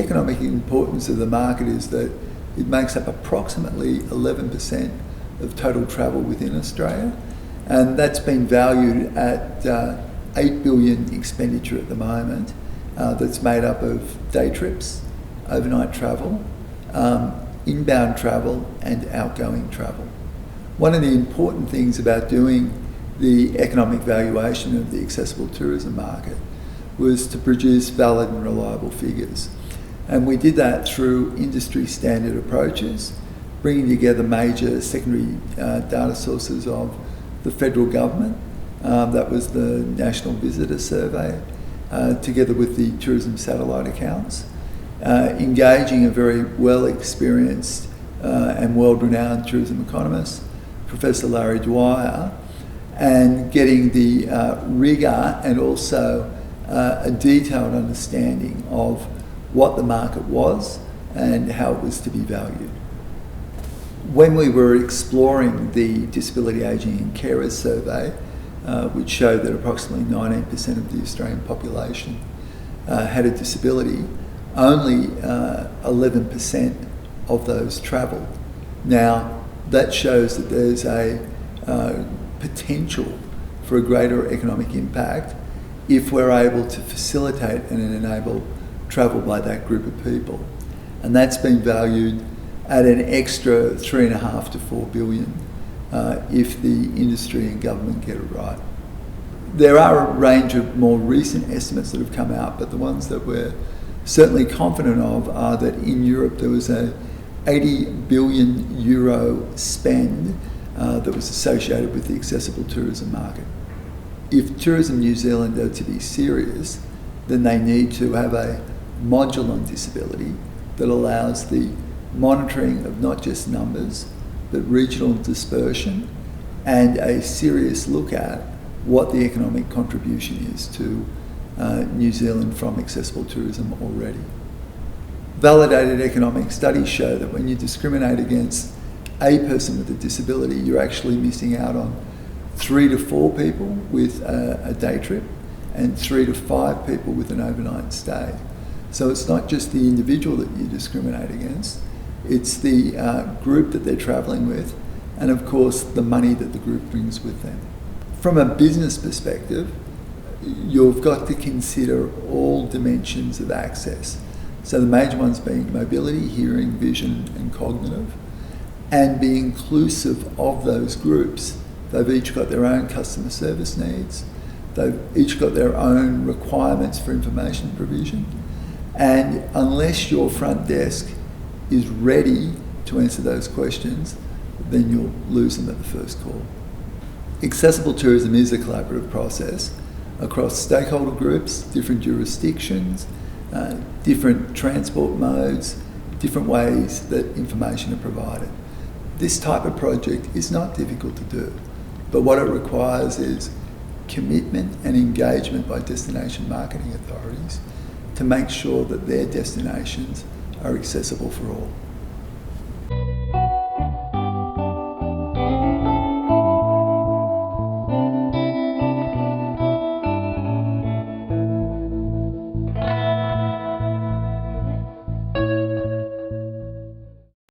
economic importance of the market is that it makes up approximately 11% of total travel within Australia, and that's been valued at 8 billion expenditure at the moment. That's made up of day trips, overnight travel, inbound travel and outgoing travel. One of the important things about doing the economic valuation of the accessible tourism market was to produce valid and reliable figures. And we did that through industry standard approaches, bringing together major secondary data sources of the federal government, that was the National Visitor Survey, together with the tourism satellite accounts, engaging a very well-experienced and world-renowned tourism economist, Professor Larry Dwyer, and getting the rigour and also a detailed understanding of what the market was and how it was to be valued. When we were exploring the Disability Ageing and Carers Survey, which showed that approximately 19% of the Australian population had a disability, only 11% of those travelled. Now, that shows that there's a potential for a greater economic impact if we're able to facilitate and enable travel by that group of people. And that's been valued at an extra 3.5 to 4 billion if the industry and government get it right. There are a range of more recent estimates that have come out, but the ones that we're certainly confident of are that in Europe there was a 80 billion euro spend that was associated with the accessible tourism market. If Tourism New Zealand are to be serious, then they need to have a module on disability that allows the monitoring of not just numbers, but regional dispersion and a serious look at what the economic contribution is to New Zealand from accessible tourism already. Validated economic studies show that when you discriminate against a person with a disability, you're actually missing out on 3 to 4 people with a day trip and 3 to 5 people with an overnight stay. So it's not just the individual that you discriminate against, it's the group that they're travelling with, and of course the money that the group brings with them. From a business perspective, you've got to consider all dimensions of access. So the major ones being mobility, hearing, vision and cognitive, and be inclusive of those groups. They've each got their own customer service needs, they've each got their own requirements for information provision, and unless your front desk is ready to answer those questions, then you'll lose them at the first call. Accessible tourism is a collaborative process across stakeholder groups, different jurisdictions, different transport modes, different ways that information are provided. This type of project is not difficult to do, but what it requires is commitment and engagement by destination marketing authorities to make sure that their destinations are accessible for all.